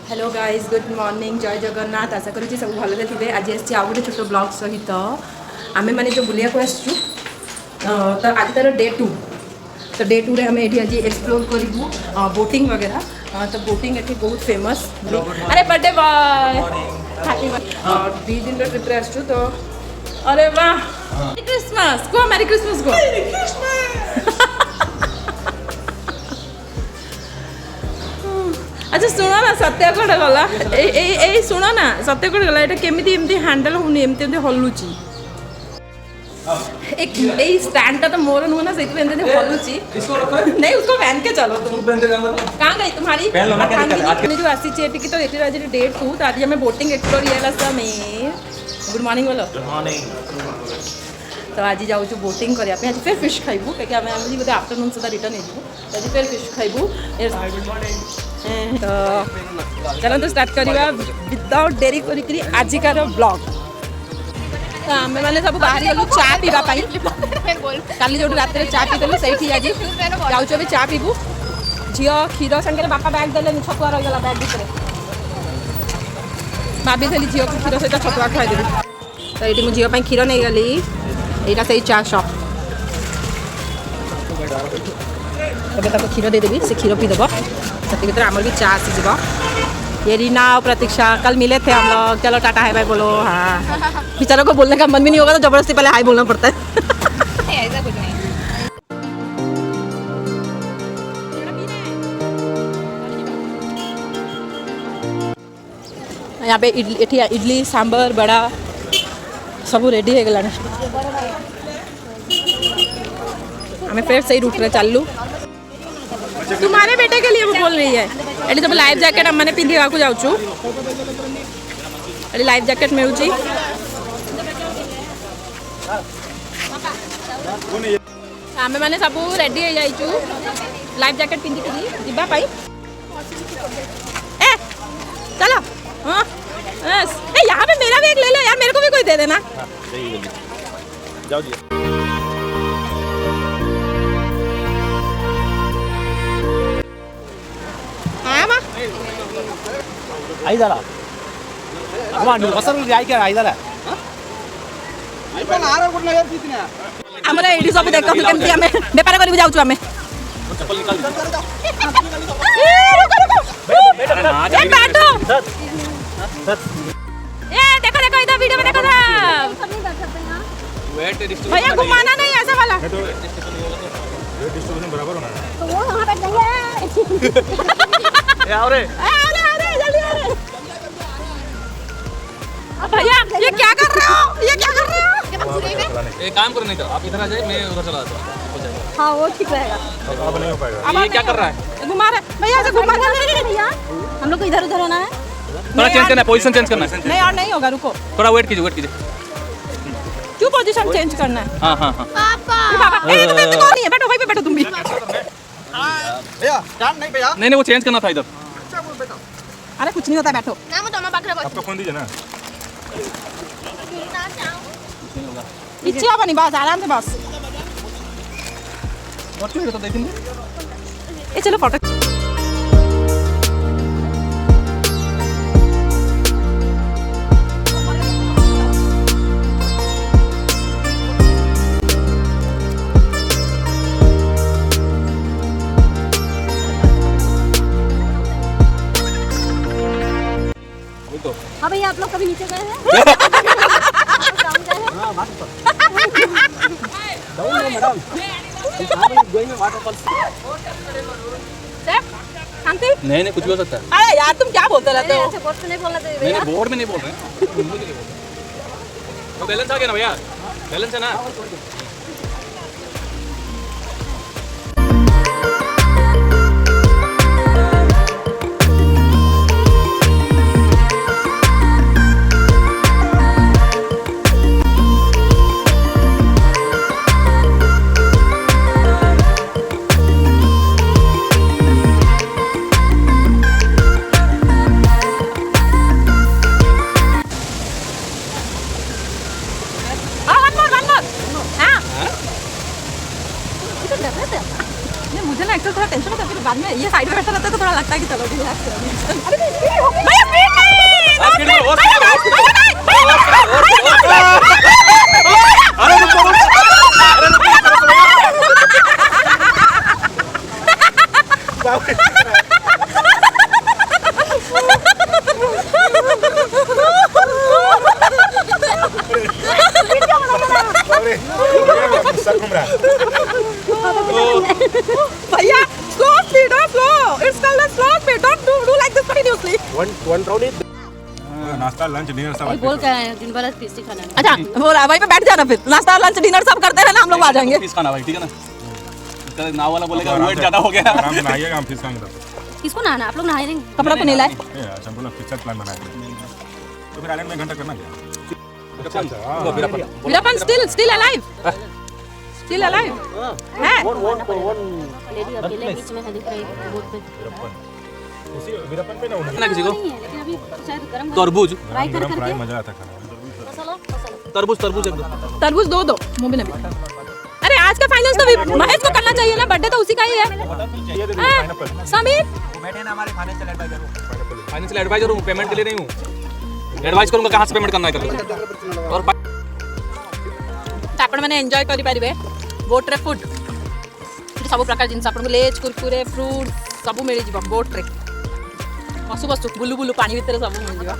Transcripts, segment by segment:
Hello guys good morning जय जगन्नाथ आशा करुँच सब भले थे आज आसी आउ गोटे छोट ब्लॉग सहित आमे मैंने जो बुलिया को आसचु तो आज तार डे 2 तो डे 2 रे हमें ये आज एक्सप्लोर करूँ बोटिंग वगैरह तो बोटिंग ये बहुत फेमस अरे बर्थडे बॉय हैप्पी बर्थडे 2 दिन ट्रिप रे आसचु तो अरे वाह मेरी क्रिसमस को मेरी क्रिसमस को अच्छा शुण ना सत्य कड़े गला शुण ना सत्य कड़े गला ये केमी एमती हैंडल होनी एमती हलुची स्टैंड टा तो मोर नुह ना से हलुची नहीं उसको पहन के चलो तुम कहाँ गई तुम्हारी जो आसी तो ये आज डे 2 तो आज हमें बोटिंग एक्सप्लोर ये गुड मॉर्निंग बोलो तो आज जाऊँ बोटिंग करने आज फिर फिश खाइबू कहीं आम बोधे आफ्टरनून सुधा रिटर्न हो आज फिर फिश खाइबू तो चलो स्टार्ट करवा विदाउट डेरी करी आजिकार ब्लॉग तो आम मैंने सब बाहर गलु चा पीवाई काली जो रात चा पीदेलु से आज जाऊँ भी चा पीबू झील क्षीर सागर बापा बैग देले छतुआ रहीगला बैग भितर भाभी थी झील को क्षीर सहित छतुआ खाईदेवी तो ये मुझे झील क्षीर नहीं गली यहाँ से चा शॉप तब क्षीर देदेवी से क्षीर पीदेव से भर आम भी चा आसीज ये रीना और प्रतीक्षा कल मिले थे हम लोग चलो टाटा हाय बाय बोलो हाँ बेचारों को बोलने का मन भी नहीं होगा तो जबरदस्ती पहले हाय बोलना पड़ता है ऐसा कुछ नहीं यहाँ पे इडली सांबर बड़ा सब रेडी हो गला हमें फिर सही रूट रे चलू तुम्हारे बेटे के लिए वो बोल रही है ये सब लाइफ जैकेट हम मैंने पिंधा को जाऊँ लाइफ जैकेट मिलूँ आम मैंने सब रेडी हो जाइचु लाइफ जैकेट पिंधिकी जावाई ए चलो हाँ यहाँ पे मेरा भी एक ले लो यार मेरे को भी कोई दे देना जाओ जी ಐದಲ್ಲ ಅಮ್ಮ ನೀವು ಹೊಸರು ಆಯ್ಕೆ ಐದಲ್ಲ ଆମର ଏଇଠି ସବୁ ଦେଖନ୍ତୁ କେମିତି ଆମେ ବେପାର କରିବୁ ଯାଉଛୁ ଆମେ देखो देखो इधर वीडियो में देखो भैया घुमाना नहीं ऐसा वाला डिस्ट्रीब्यूशन बराबर होना है तो वो वहां बैठ जाएंगे आओ रे भैया ये क्या कर रहे हो ये क्या कर रहे हो एक काम करो नहीं तो आप इधर आ जाए मैं उधर चला जाता हूं हाँ वो ठीक रहेगा अब नहीं हो पाएगा ये क्या कर रहा है घुमा रहे भैया ऐसे घुमा रहे भैया हम लोग को इधर उधर होना है थोड़ा चेंज करना है पोजीशन चेंज करना है नहीं और नहीं होगा रुको थोड़ा वेट कीजिए क्यों पोजीशन चेंज करना है हां हां हां पापा बाबा ए तो मेरे को नहीं है बैठो भाई पे बैठो तुम भी भैया स्टैंड नहीं भैया नहीं वो चेंज करना था इधर अरे कुछ नहीं होता बैठो ना मैं दोनों पाखरे बस आपको फोन दीजिए ना पीछे आओ नहीं बस आराम से बस व्हाट में तो देखेंगे ए चलो फोटो हाँ भैया आप लोग कभी नीचे गए हैं डाउन गए हैं हां बात कर डाउन मैडम गोइंग वाटरफॉल शांति नहीं कुछ भी हो सकता है अरे यार तुम क्या बोलते रहते हो ऐसे बोर्ड से नहीं बोलना चाहिए नहीं भैया बोर्ड में नहीं बोल रहे हैं तो बैलेंस आ गया ना भैया बैलेंस है ना मुझे ना एक्चुअली थोड़ा टेंशन होता है फिर बाद में ये साइड में बैठा रहता है तो थोड़ा लगता है कि चलो रिलैक्स अरे वन ब्राउनी नाश्ता लंच डिनर सब भाई बोल के आए हैं, दिन भर पिस्ती खाना है। अच्छा बोला वहीं पे बैठ जाना, फिर नाश्ता लंच डिनर सब करते रहना, हम लोग आ जाएंगे। फिश खाना भाई, ठीक है ना? इसका नाव वाला बोलेगा वेट ज्यादा हो गया। आराम से नहाइएगा, हम फिश खाएंगे तब। किसको नहाना? आप लोग नहाए नहीं? कपड़ा तो नहीं लाए। ए अच्छा बोला फिश प्लान बनाएंगे, तो फिर आइलैंड में घंटा करना क्या? Veerappan still alive, still alive है। लेडी अकेले बीच में है, दिख रही है बोट पे। उसी वीरप्पन पे ना उन्होंने ना किसी को नहीं है, लेकिन अभी शायद गरम तरबूज, फ्राई कर फ्राई करके मजा आता खाने में। मसाला तरबूज एकदम। तरबूज दो मुंबई में। अरे आज का फाइनल तो महेश को करना चाहिए ना, बर्थडे तो उसी का ही है। ये दे दो पाइनएप्पल। समीर फाइनेंशियल एडवाइजर हूँ, पेमेंट के लिए नहीं हूँ। एडवाइस करूँगा कहाँ से पेमेंट करना है कर। और आपण मैंने एंजॉय करि परिबे बोट रे फूड, सब प्रकार जिनस आपण लेज कुरकुरे फ्रूट सब मिल जिवो बोट रे। बसु बसु बुलु बुलु पानी भीतर सब मिल जिवो।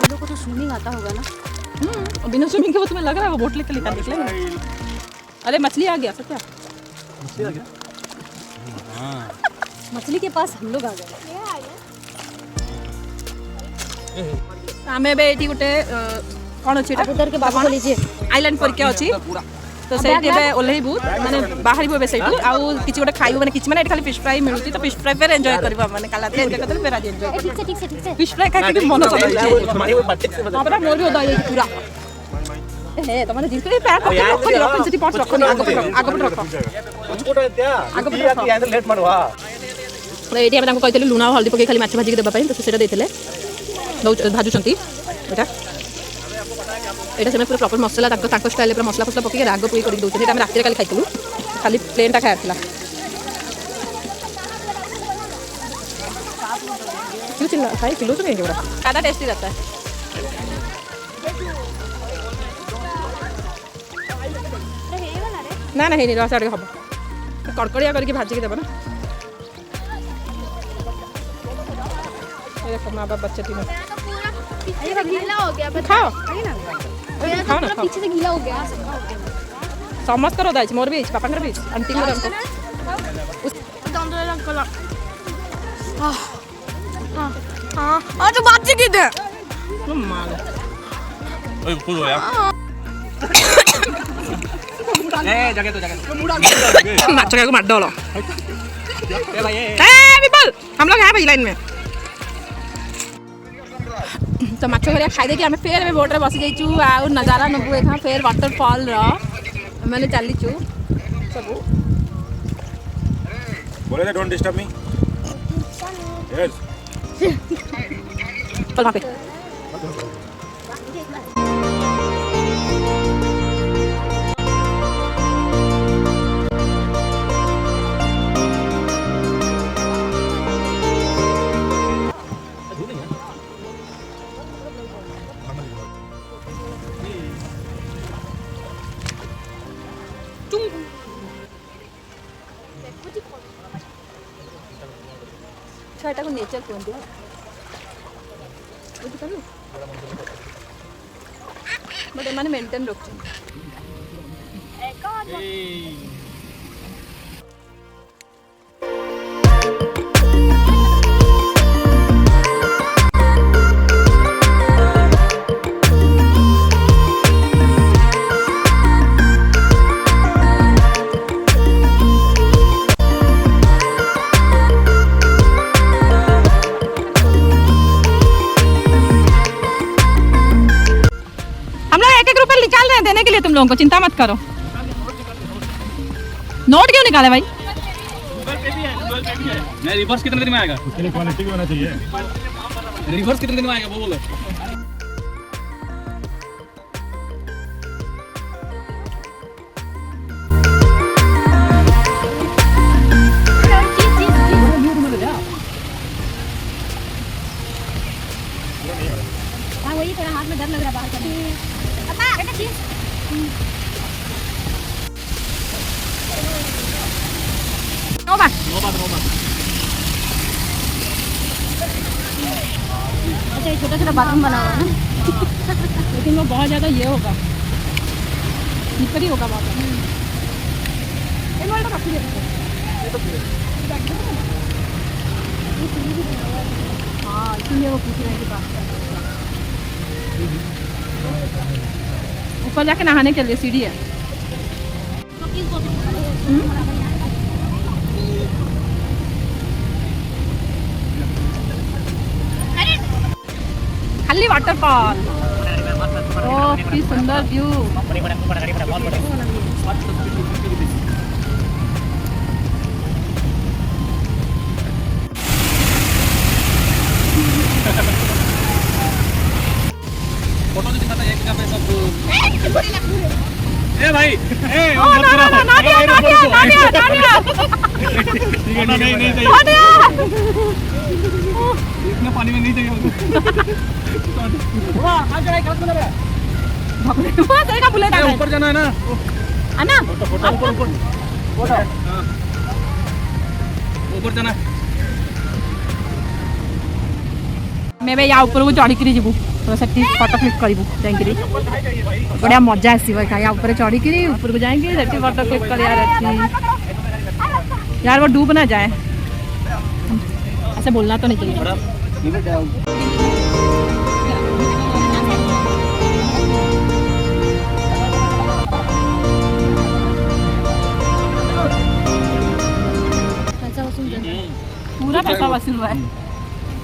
लोगों को तो स्विमिंग आता होगा ना? बिना स्विमिंग के वो तुम्हें लग रहा है वो बोट लेके निकले। अरे मछली आ गया सत्या। मछली के पास हम लोग आ गए। आमे बे एठी गोटे कोन अछि आप उधर के बाबू को लीजिए। आइलैंड पर क्या अछि, तो सेठी बे ओल्हेबु माने बाहरी बे सेठी आउ किछि गोटे खाइबो, माने किछि माने एठी खाली फिश फ्राई मिलुछि, तो फिश फ्राई फेर एन्जॉय करबा, माने काला एन्जॉय करते फेर आज एन्जॉय ठीक से ठीक से ठीक से। फिश फ्राई खाइ के मन चला जाय। हमरा मोर भी ओदा पूरा ए तमने जिस पे पैर रखो सिटी पॉट रखो आगो पे रखो। लेट मारवा तो एठी हम कहते लुणा हल्दी पकई खाली माछ भाजी के देबा पई, तो सेटा देथिले भाजुचंती। एटा एटा से पूरा प्रॉपर मसला ताको स्टाइल पूरा मसला फसला पकई राग पुई कर दोछे। एटा हम रात रे खाइतलु, खाली प्लेन टा खाइतला। क्यों चिल्ला खाई किलो तो नहीं जोड़ा, कादा टेस्टी रहता है। ना ना नहीं रस आड़े हम कड़कड़िया करके भाजी के देव ना। देखो माँ बाप बच्चे तीनों गीला हो गया, खाओ मेरा खाओ ना, तो खाओ। पीछे से गीला हो गया। समस्त करो दाइच मोर भी पापा भी आंटी को हां आज तो बात की दे मां ओए खुद हो यार। ए जगह माच को मार डालो। ए भाई ए विपुल हम लोग हैं भाई लाइन में। तो माछ घरिया खाई दे कि हमें फेर बोट रे बसी जाइचू आ नजारा नबु एखा फेर वाटरफॉल रो मैंने चलीचू सब। बोले थे डोंट डिस्टर्ब मी। यस चल वहाँ पे छटा को नेचर कहते हैं बुझिपारू बट एमाने मेंटेन रखछन। देने के लिए तुम लोगों को चिंता मत करो। नोट क्यों निकाले भाई? नहीं रिवर्स कितने दिन में आएगा? उसके लिए क्वालिटी भी होना चाहिए। रिवर्स कितने दिन में आएगा वो बोलो। वही तेरा हाथ में डर लग रहा है बाहर करने। पापा बेटा चीज नो बात अच्छा ये छोटा छोटा बाथरूम बना हुआ है ना। लेकिन वो बहुत ज़्यादा ये होगा, ऊपर ही होगा बहुत ज़्यादा। हाँ, इसीलिए वो पूछ रहे हैं कि बात ऊपर जाके नहाने के लिए सीढ़ी है। खाली वाटरफॉल। ओह की सुंदर व्यू। फोटो नहीं दिखाता एक जगह पे सब ए भाई ए ओ ना ना ना नाडिया नाडिया नाडिया नाडिया नहीं नहीं चाहिए नाडिया इतना पानी में नहीं चाहिए हमको वाह आ जाए गलत बोला बे बाप रे वो देखा बुलेट आ गया ऊपर जाना है ना अन्ना फोटो ऊपर ऊपर जाना मैं बे या ऊपर को चढ़ी करी जीवु तो सेठी फोटो क्लिक करिवु जाइकरी बढ़िया मजा आसीबो या ऊपर चढ़ी करी ऊपर को जाएंगे सेठी फोटो क्लिक करिया रहती यार वो डूब ना जाए ऐसे बोलना तो नहीं चाहिए पैसा वसूल जगह है। पूरा पैसा वसूल हुआ है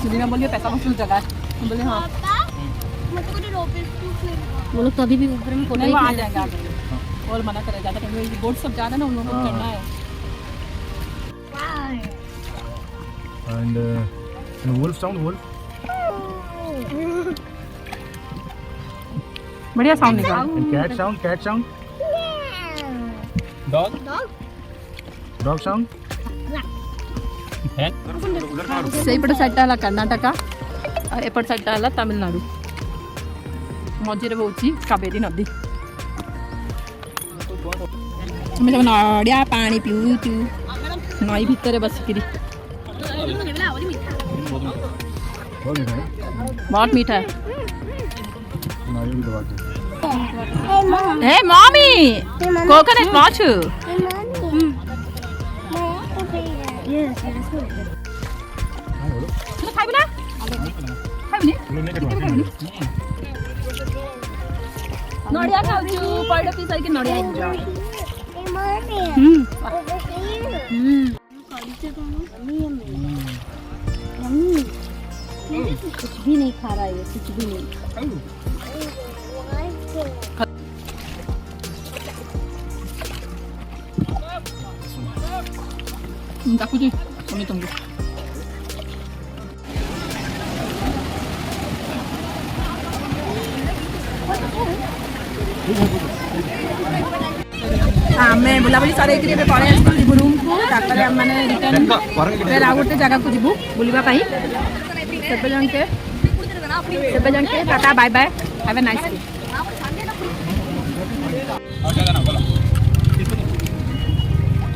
सुनी में बोलिए पैसा वसूल जगह है हम बोले हाँ वो लोग तो अभी भी ऊपर में फोटो नहीं ही वो आ खींच रहे जाएंगे आगे और मना करे ज़्यादा क्योंकि बोर्ड सब ज़्यादा ना उन लोगों को चढ़ना है And wolf sound, wolf. बढ़िया साउंड निकाल And cat sound, cat sound. Dog Dog sound. ସେଇପଟ ସାଇଡ଼୍ଟା ହେଲା କର୍ଣ୍ଣାଟକା ଆଉ ଏପଟ ସାଇଡ଼୍ଟା ହେଲା ତାମିଲନାଡୁ ମଝିରେ ବହୁଛି କାବେରୀ ନଦୀ ଆମେ ସବୁ ନଡ଼ିଆ ପାଣି ପିଉଛୁ ନଈ ଭିତରେ ବସିକିରି बहुत मीठा है। बहुत मीठा है नारियल भी दबा के। हे मम्मी कोकोनट माचू Yes, yes, yes. ଖାଇବୁ ନା ଖାଇବୁନି ନଡ଼ିଆ ଖାଉଛୁ ପଇଡ଼ ପିଇ ସାରିକି ନଡ଼ିଆ ଏନ୍ଜୟ कुछ भी नहीं खा रहा है ये, कुछ भी नहीं। ଡାକୁଛି ସମସ୍ତଙ୍କୁ ଆମେ ବୁଲାବୁଲି ସରେଇକିରି ଏବେ ପଳେଇ ଆସିବୁ ଯିବୁ ରୁମ୍କୁ ତାପରେ ଆମେମାନେ ରିଟର୍ନ ଫେର୍ ଆଉ ଗୋଟେ ଜାଗାକୁ ଯିବୁ ବୁଲିବା ପାଇଁ ସେବେ ଯାଙ୍କେ tata bye bye have a nice day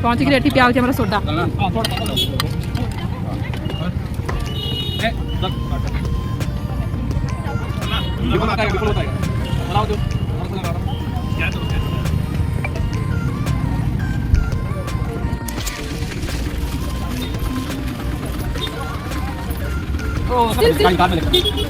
ପହଞ୍ଚିକିରି ଏଠି ପିଆ ହେଉଛି ଆମର ସୋଡ଼ା ओ गाड़ी कार में लेकर